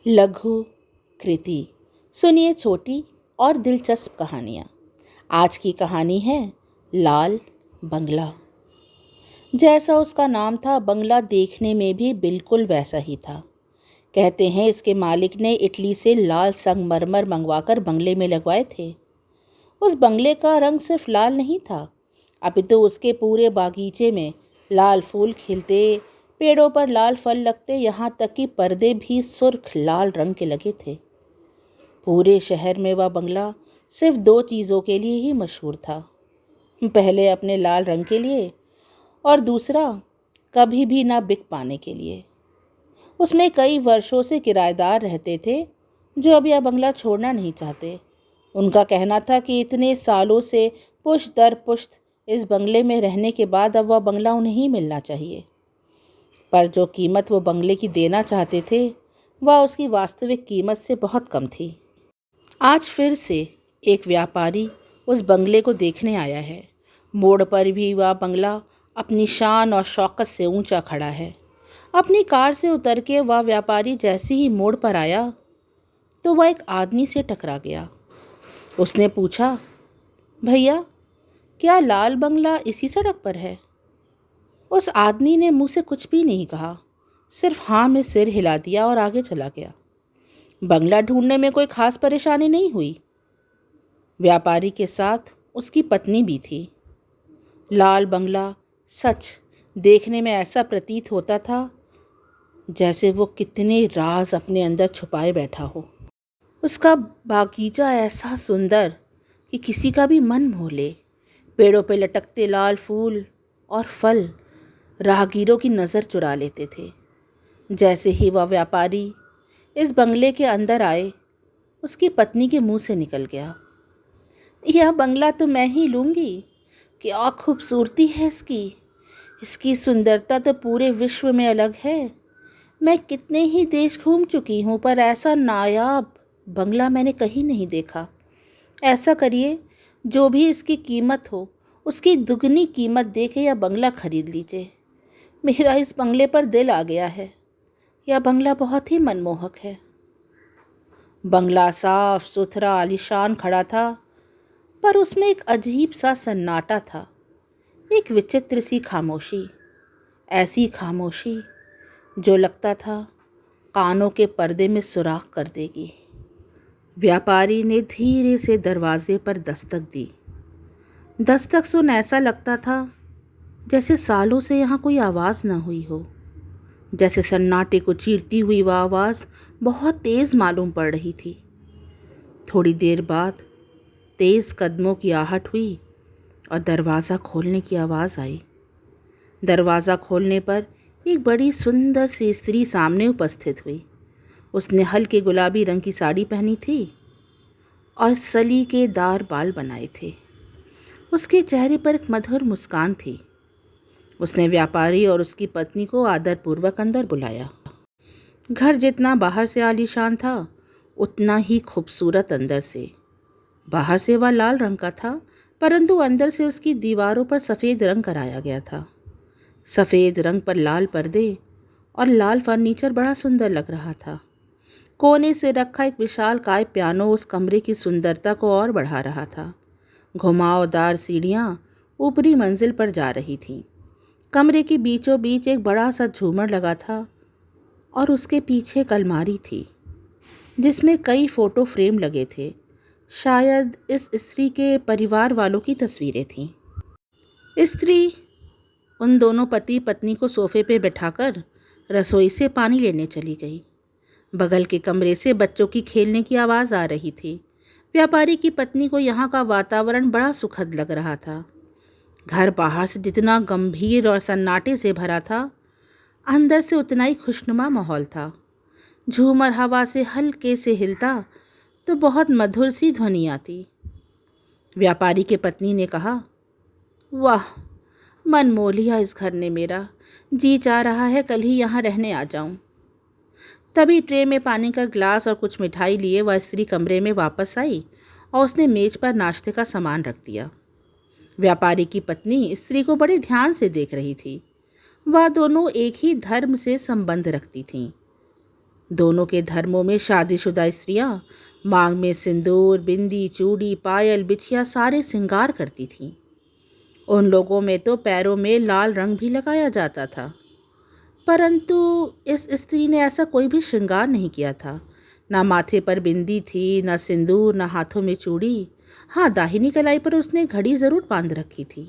लघु कृति। सुनिए छोटी और दिलचस्प कहानियाँ। आज की कहानी है लाल बंगला। जैसा उसका नाम था, बंगला देखने में भी बिल्कुल वैसा ही था। कहते हैं इसके मालिक ने इटली से लाल संगमरमर मंगवाकर बंगले में लगवाए थे। उस बंगले का रंग सिर्फ लाल नहीं था, अपितु उसके पूरे बागीचे में लाल फूल खिलते, पेड़ों पर लाल फल लगते, यहाँ तक कि पर्दे भी सुर्ख लाल रंग के लगे थे। पूरे शहर में वह बंगला सिर्फ दो चीज़ों के लिए ही मशहूर था। पहले अपने लाल रंग के लिए, और दूसरा कभी भी ना बिक पाने के लिए। उसमें कई वर्षों से किराएदार रहते थे जो अब यह बंगला छोड़ना नहीं चाहते। उनका कहना था कि इतने सालों से पुश्त दर पुश्त इस बंगले में रहने के बाद अब वह बंगला उन्हें ही मिलना चाहिए। पर जो कीमत वो बंगले की देना चाहते थे, वह उसकी वास्तविक कीमत से बहुत कम थी। आज फिर से एक व्यापारी उस बंगले को देखने आया है। मोड़ पर भी वह बंगला अपनी शान और शौकत से ऊंचा खड़ा है। अपनी कार से उतर के वह व्यापारी जैसे ही मोड़ पर आया तो वह एक आदमी से टकरा गया। उसने पूछा, भैया, क्या लाल बंगला इसी सड़क पर है? उस आदमी ने मुंह से कुछ भी नहीं कहा, सिर्फ हाँ में सिर हिला दिया और आगे चला गया। बंगला ढूंढने में कोई खास परेशानी नहीं हुई। व्यापारी के साथ उसकी पत्नी भी थी। लाल बंगला सच देखने में ऐसा प्रतीत होता था जैसे वो कितने राज अपने अंदर छुपाए बैठा हो। उसका बागीचा ऐसा सुंदर कि किसी का भी मन मोह ले। पेड़ों पे लटकते लाल फूल और फल राहगीरों की नज़र चुरा लेते थे। जैसे ही वह व्यापारी इस बंगले के अंदर आए, उसकी पत्नी के मुंह से निकल गया, यह बंगला तो मैं ही लूँगी। क्या खूबसूरती है इसकी। इसकी सुंदरता तो पूरे विश्व में अलग है। मैं कितने ही देश घूम चुकी हूँ, पर ऐसा नायाब बंगला मैंने कहीं नहीं देखा। ऐसा करिए, जो भी इसकी कीमत हो उसकी दुगनी कीमत दे के यह बंगला खरीद लीजिए। मेरा इस बंगले पर दिल आ गया है। यह बंगला बहुत ही मनमोहक है। बंगला साफ सुथरा आलीशान खड़ा था, पर उसमें एक अजीब सा सन्नाटा था, एक विचित्र सी खामोशी। ऐसी खामोशी जो लगता था कानों के पर्दे में सुराख कर देगी। व्यापारी ने धीरे से दरवाजे पर दस्तक दी। दस्तक सुन ऐसा लगता था जैसे सालों से यहाँ कोई आवाज़ ना हुई हो। जैसे सन्नाटे को चीरती हुई वह आवाज़ बहुत तेज़ मालूम पड़ रही थी। थोड़ी देर बाद तेज़ कदमों की आहट हुई और दरवाज़ा खोलने की आवाज़ आई। दरवाज़ा खोलने पर एक बड़ी सुंदर सी स्त्री सामने उपस्थित हुई। उसने हल्के गुलाबी रंग की साड़ी पहनी थी और सलीकेदार बाल बनाए थे। उसके चेहरे पर एक मधुर मुस्कान थी। उसने व्यापारी और उसकी पत्नी को आदरपूर्वक अंदर बुलाया। घर जितना बाहर से आलीशान था, उतना ही खूबसूरत अंदर से। बाहर से वह लाल रंग का था, परंतु अंदर से उसकी दीवारों पर सफ़ेद रंग कराया गया था। सफ़ेद रंग पर लाल पर्दे और लाल फर्नीचर बड़ा सुंदर लग रहा था। कोने से रखा एक विशालकाय पियानो उस कमरे की सुंदरता को और बढ़ा रहा था। घुमावदार सीढ़ियाँ ऊपरी मंजिल पर जा रही थीं। कमरे के बीचों बीच एक बड़ा सा झूमर लगा था और उसके पीछे एक अलमारी थी जिसमें कई फ़ोटो फ्रेम लगे थे। शायद इस स्त्री के परिवार वालों की तस्वीरें थीं। स्त्री उन दोनों पति पत्नी को सोफे पे बैठाकर रसोई से पानी लेने चली गई। बगल के कमरे से बच्चों की खेलने की आवाज़ आ रही थी। व्यापारी की पत्नी को यहाँ का वातावरण बड़ा सुखद लग रहा था। घर बाहर से जितना गंभीर और सन्नाटे से भरा था, अंदर से उतना ही खुशनुमा माहौल था। झूमर हवा से हल्के से हिलता तो बहुत मधुर सी ध्वनि आती। व्यापारी के पत्नी ने कहा, वाह, मन मोह लिया इस घर ने मेरा। जी चाह रहा है कल ही यहाँ रहने आ जाऊं। तभी ट्रे में पानी का ग्लास और कुछ मिठाई लिए वह स्त्री कमरे में वापस आई और उसने मेज पर नाश्ते का सामान रख दिया। व्यापारी की पत्नी स्त्री को बड़े ध्यान से देख रही थी। वह दोनों एक ही धर्म से संबंध रखती थीं। दोनों के धर्मों में शादीशुदा स्त्रियां मांग में सिंदूर, बिंदी, चूड़ी, पायल, बिछिया सारे श्रृंगार करती थीं। उन लोगों में तो पैरों में लाल रंग भी लगाया जाता था, परंतु इस स्त्री ने ऐसा कोई भी श्रृंगार नहीं किया था। ना माथे पर बिंदी थी, ना सिंदूर, ना हाथों में चूड़ी। हाँ, दाहिनी कलाई पर उसने घड़ी जरूर बांध रखी थी।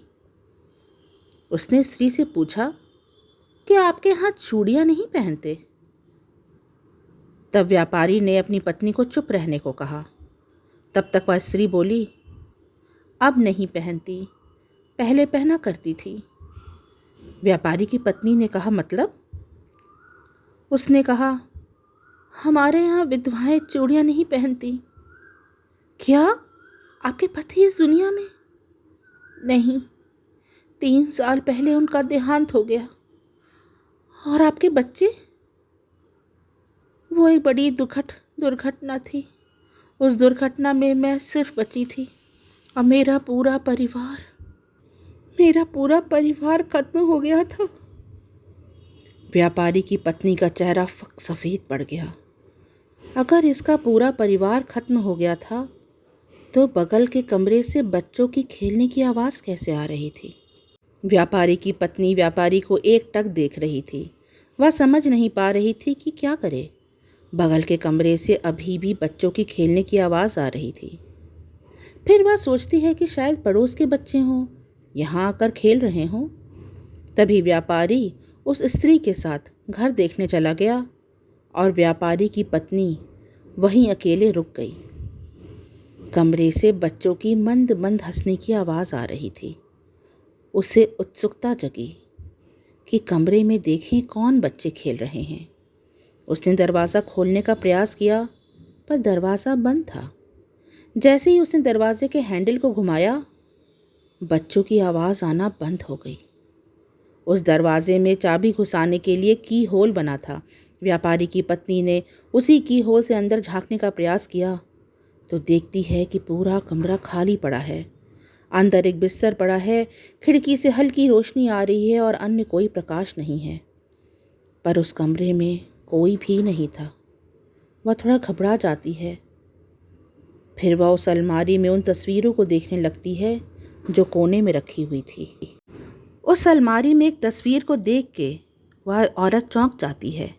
उसने स्त्री से पूछा कि आपके यहाँ चूड़ियाँ नहीं पहनते? तब व्यापारी ने अपनी पत्नी को चुप रहने को कहा। तब तक वह स्त्री बोली, अब नहीं पहनती, पहले पहना करती थी। व्यापारी की पत्नी ने कहा, मतलब? उसने कहा, हमारे यहाँ विधवाएं चूड़ियाँ नहीं पहनती। क्या? आपके पति इस दुनिया में नहीं? 3 साल पहले उनका देहांत हो गया। और आपके बच्चे? वो एक बड़ी दुखद दुर्घटना थी। उस दुर्घटना में मैं सिर्फ बची थी और मेरा पूरा परिवार खत्म हो गया था। व्यापारी की पत्नी का चेहरा सफ़ेद पड़ गया। अगर इसका पूरा परिवार खत्म हो गया था तो बगल के कमरे से बच्चों की खेलने की आवाज़ कैसे आ रही थी? व्यापारी की पत्नी व्यापारी को एकटक देख रही थी। वह समझ नहीं पा रही थी कि क्या करे। बगल के कमरे से अभी भी बच्चों की खेलने की आवाज़ आ रही थी। फिर वह सोचती है कि शायद पड़ोस के बच्चे हों, यहाँ आकर खेल रहे हों। तभी व्यापारी उस स्त्री के साथ घर देखने चला गया और व्यापारी की पत्नी वहीं अकेले रुक गई। कमरे से बच्चों की मंद मंद हंसने की आवाज़ आ रही थी। उसे उत्सुकता जगी कि कमरे में देखें कौन बच्चे खेल रहे हैं। उसने दरवाज़ा खोलने का प्रयास किया, पर दरवाज़ा बंद था। जैसे ही उसने दरवाजे के हैंडल को घुमाया, बच्चों की आवाज़ आना बंद हो गई। उस दरवाजे में चाबी घुसाने के लिए की होल बना था। व्यापारी की पत्नी ने उसी की होल से अंदर झांकने का प्रयास किया तो देखती है कि पूरा कमरा खाली पड़ा है। अंदर एक बिस्तर पड़ा है, खिड़की से हल्की रोशनी आ रही है और अन्य कोई प्रकाश नहीं है, पर उस कमरे में कोई भी नहीं था। वह थोड़ा घबरा जाती है। फिर वह उस अलमारी में उन तस्वीरों को देखने लगती है जो कोने में रखी हुई थी। उस अलमारी में एक तस्वीर को देख के वह औरत चौंक जाती है।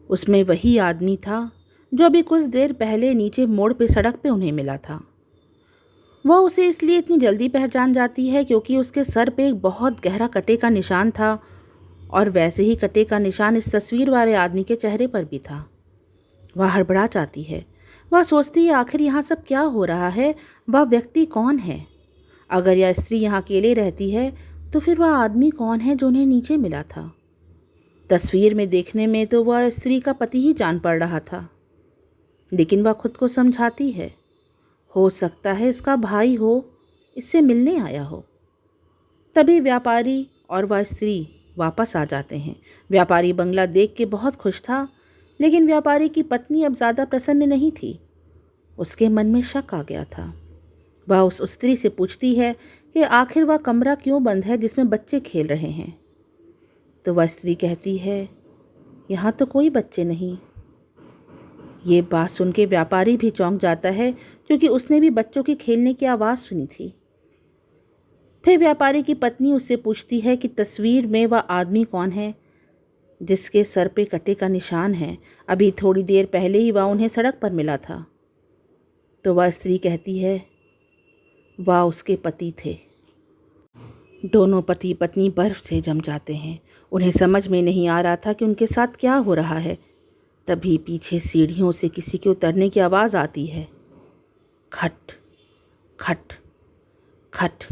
उसमें वही आदमी था जो अभी कुछ देर पहले नीचे मोड़ पे सड़क पे उन्हें मिला था। वह उसे इसलिए इतनी जल्दी पहचान जाती है क्योंकि उसके सर पे एक बहुत गहरा कटे का निशान था और वैसे ही कटे का निशान इस तस्वीर वाले आदमी के चेहरे पर भी था। वह हड़बड़ा जाती है। वह सोचती है आखिर यहाँ सब क्या हो रहा है, वह व्यक्ति कौन है? अगर यह स्त्री यहाँ अकेले रहती है तो फिर वह आदमी कौन है जो उन्हें नीचे मिला था? तस्वीर में देखने में तो वह स्त्री का पति ही जान पड़ रहा था, लेकिन वह खुद को समझाती है, हो सकता है इसका भाई हो, इससे मिलने आया हो। तभी व्यापारी और वह स्त्री वापस आ जाते हैं। व्यापारी बंगला देख के बहुत खुश था, लेकिन व्यापारी की पत्नी अब ज़्यादा प्रसन्न नहीं थी। उसके मन में शक आ गया था। वह उस स्त्री से पूछती है कि आखिर वह कमरा क्यों बंद है जिसमें बच्चे खेल रहे हैं। तो वह स्त्री कहती है, यहाँ तो कोई बच्चे नहीं। ये बात सुन के व्यापारी भी चौंक जाता है क्योंकि उसने भी बच्चों की खेलने की आवाज़ सुनी थी। फिर व्यापारी की पत्नी उससे पूछती है कि तस्वीर में वह आदमी कौन है जिसके सर पे कटे का निशान है। अभी थोड़ी देर पहले ही वह उन्हें सड़क पर मिला था। तो वह स्त्री कहती है, वह उसके पति थे। दोनों पति पत्नी बर्फ से जम जाते हैं। उन्हें समझ में नहीं आ रहा था कि उनके साथ क्या हो रहा है। तभी पीछे सीढ़ियों से किसी के उतरने की आवाज़ आती है। खट खट खट।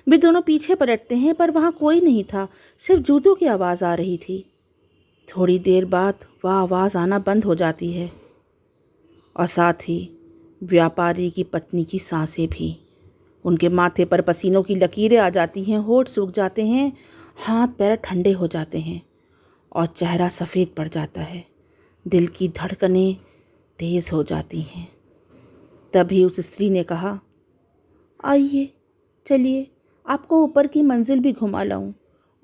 वे दोनों पीछे पलटते हैं, पर वहाँ कोई नहीं था, सिर्फ जूतों की आवाज़ आ रही थी। थोड़ी देर बाद वह आवाज़ आना बंद हो जाती है और साथ ही व्यापारी की पत्नी की सांसें भी। उनके माथे पर पसीनों की लकीरें आ जाती हैं, होंठ सूख जाते हैं, हाथ पैर ठंडे हो जाते हैं और चेहरा सफ़ेद पड़ जाता है। दिल की धड़कनें तेज़ हो जाती हैं। तभी उस स्त्री ने कहा, आइए चलिए आपको ऊपर की मंजिल भी घुमा लाऊं।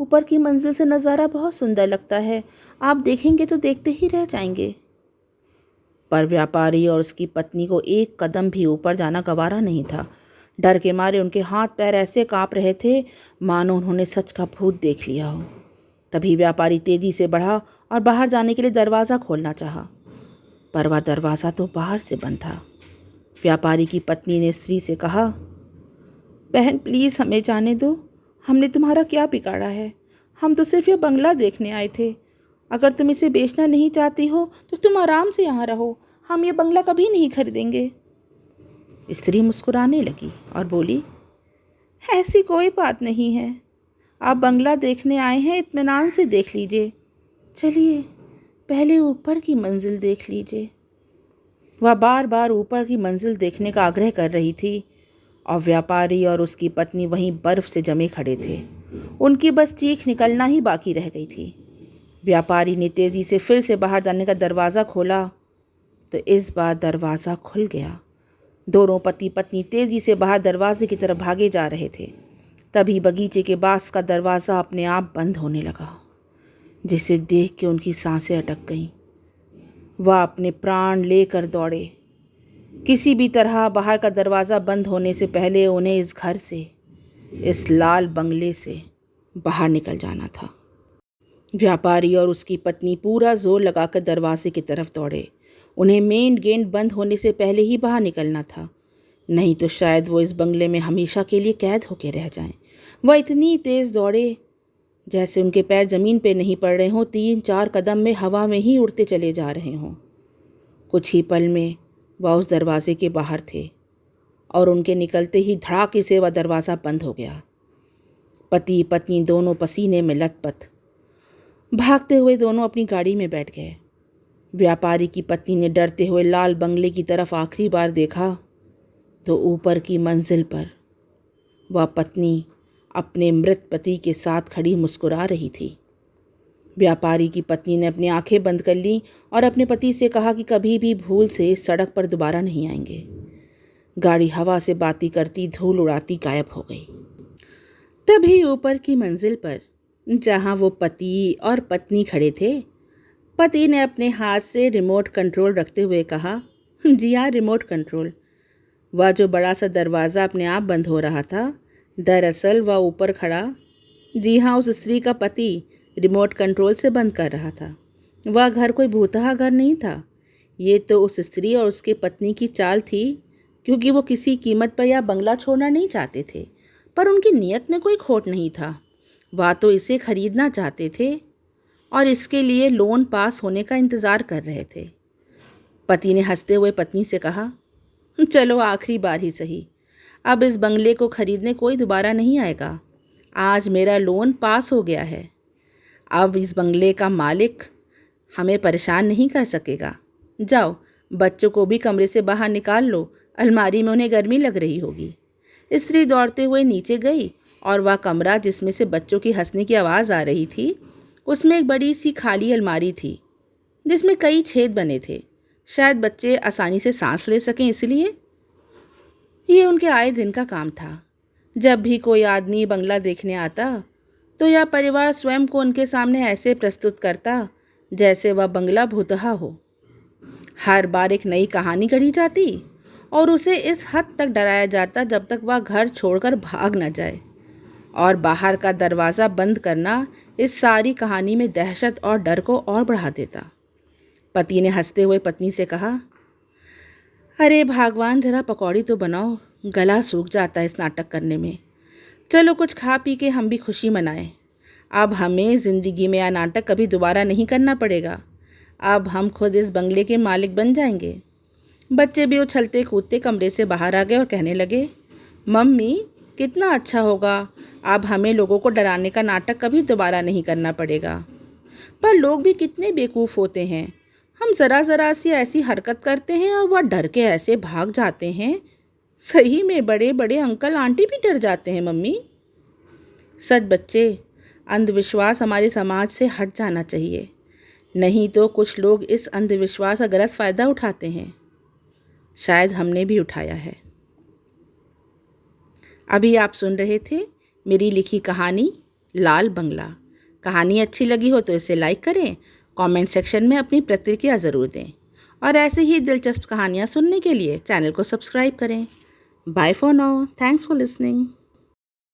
ऊपर की मंजिल से नज़ारा बहुत सुंदर लगता है, आप देखेंगे तो देखते ही रह जाएंगे। पर व्यापारी और उसकी पत्नी को एक कदम भी ऊपर जाना गवारा नहीं था। डर के मारे उनके हाथ पैर ऐसे कांप रहे थे मानो उन्होंने सच का भूत देख लिया हो। तभी व्यापारी तेजी से बढ़ा और बाहर जाने के लिए दरवाज़ा खोलना चाहा, पर वह दरवाज़ा तो बाहर से बंद था। व्यापारी की पत्नी ने स्त्री से कहा, बहन प्लीज़ हमें जाने दो, हमने तुम्हारा क्या बिगाड़ा है? हम तो सिर्फ ये बंगला देखने आए थे। अगर तुम इसे बेचना नहीं चाहती हो तो तुम आराम से यहाँ रहो, हम ये बंगला कभी नहीं खरीदेंगे। स्त्री मुस्कुराने लगी और बोली, ऐसी कोई बात नहीं है, आप बंगला देखने आए हैं, इत्मीनान से देख लीजिए। चलिए पहले ऊपर की मंजिल देख लीजिए। वह बार बार ऊपर की मंजिल देखने का आग्रह कर रही थी और व्यापारी और उसकी पत्नी वहीं बर्फ से जमे खड़े थे। उनकी बस चीख निकलना ही बाकी रह गई थी। व्यापारी ने तेज़ी से फिर से बाहर जाने का दरवाज़ा खोला तो इस बार दरवाज़ा खुल गया। दोनों पति पत्नी तेज़ी से बाहर दरवाजे की तरफ भागे जा रहे थे। तभी बगीचे के बास का दरवाज़ा अपने आप बंद होने लगा, जिसे देख के उनकी सांसें अटक गईं। वह अपने प्राण लेकर दौड़े। किसी भी तरह बाहर का दरवाज़ा बंद होने से पहले उन्हें इस घर से, इस लाल बंगले से बाहर निकल जाना था। व्यापारी और उसकी पत्नी पूरा जोर लगाकर दरवाजे की तरफ दौड़े। उन्हें मेन गेट बंद होने से पहले ही बाहर निकलना था, नहीं तो शायद वो इस बंगले में हमेशा के लिए कैद होकर रह जाएं। वह इतनी तेज़ दौड़े जैसे उनके पैर ज़मीन पे नहीं पड़ रहे हों, 3-4 कदम में हवा में ही उड़ते चले जा रहे हों। कुछ ही पल में वह उस दरवाजे के बाहर थे और उनके निकलते ही धड़ाके से वह दरवाज़ा बंद हो गया। पति पत्नी दोनों पसीने में लथपथ भागते हुए दोनों अपनी गाड़ी में बैठ गए। व्यापारी की पत्नी ने डरते हुए लाल बंगले की तरफ आखिरी बार देखा तो ऊपर की मंजिल पर वह पत्नी अपने मृत पति के साथ खड़ी मुस्कुरा रही थी। व्यापारी की पत्नी ने अपनी आंखें बंद कर लीं और अपने पति से कहा कि कभी भी भूल से इस सड़क पर दोबारा नहीं आएंगे। गाड़ी हवा से बाती करती धूल उड़ाती गायब हो गई। तभी ऊपर की मंजिल पर, जहां वो पति और पत्नी खड़े थे, पति ने अपने हाथ से रिमोट कंट्रोल रखते हुए कहा, जी हाँ, रिमोट कंट्रोल। वह जो बड़ा सा दरवाज़ा अपने आप बंद हो रहा था, दरअसल वह ऊपर खड़ा, जी हाँ, उस स्त्री का पति रिमोट कंट्रोल से बंद कर रहा था। वह घर कोई भूतहा घर नहीं था। ये तो उस स्त्री और उसके पत्नी की चाल थी, क्योंकि वो किसी कीमत पर यह बंगला छोड़ना नहीं चाहते थे, पर उनकी नीयत में कोई खोट नहीं था। वह तो इसे खरीदना चाहते थे और इसके लिए लोन पास होने का इंतज़ार कर रहे थे। पति ने हंसते हुए पत्नी से कहा, चलो आखिरी बार ही सही, अब इस बंगले को खरीदने कोई दोबारा नहीं आएगा। आज मेरा लोन पास हो गया है। अब इस बंगले का मालिक हमें परेशान नहीं कर सकेगा। जाओ, बच्चों को भी कमरे से बाहर निकाल लो, अलमारी में उन्हें गर्मी लग रही होगी। स्त्री दौड़ते हुए नीचे गई और वह कमरा जिसमें से बच्चों की हंसने की आवाज़ आ रही थी, उसमें एक बड़ी सी खाली अलमारी थी जिसमें कई छेद बने थे, शायद बच्चे आसानी से सांस ले सकें इसलिए। ये उनके आए दिन का काम था। जब भी कोई आदमी बंगला देखने आता तो यह परिवार स्वयं को उनके सामने ऐसे प्रस्तुत करता जैसे वह बंगला भूतहा हो। हर बार एक नई कहानी गढ़ी जाती और उसे इस हद तक डराया जाता जब तक वह घर छोड़कर भाग न जाए, और बाहर का दरवाज़ा बंद करना इस सारी कहानी में दहशत और डर को और बढ़ा देता। पति ने हंसते हुए पत्नी से कहा, अरे भगवान, जरा पकौड़ी तो बनाओ, गला सूख जाता है इस नाटक करने में। चलो कुछ खा पी के हम भी खुशी मनाएं। अब हमें ज़िंदगी में यह नाटक कभी दोबारा नहीं करना पड़ेगा। अब हम खुद इस बंगले के मालिक बन जाएंगे। बच्चे भी उछलते कूदते कमरे से बाहर आ गए और कहने लगे, मम्मी कितना अच्छा होगा, अब हमें लोगों को डराने का नाटक कभी दोबारा नहीं करना पड़ेगा। पर लोग भी कितने बेवकूफ़ होते हैं, हम ज़रा सी ऐसी हरकत करते हैं और वह डर के ऐसे भाग जाते हैं। सही में बड़े बड़े अंकल आंटी भी डर जाते हैं मम्मी। सच बच्चे, अंधविश्वास हमारे समाज से हट जाना चाहिए, नहीं तो कुछ लोग इस अंधविश्वास का गलत फ़ायदा उठाते हैं। शायद हमने भी उठाया है। अभी आप सुन रहे थे मेरी लिखी कहानी लाल बंगला। कहानी अच्छी लगी हो तो इसे लाइक करें, कमेंट सेक्शन में अपनी प्रतिक्रिया ज़रूर दें और ऐसे ही दिलचस्प कहानियाँ सुनने के लिए चैनल को सब्सक्राइब करें। Bye for now, thanks for listening.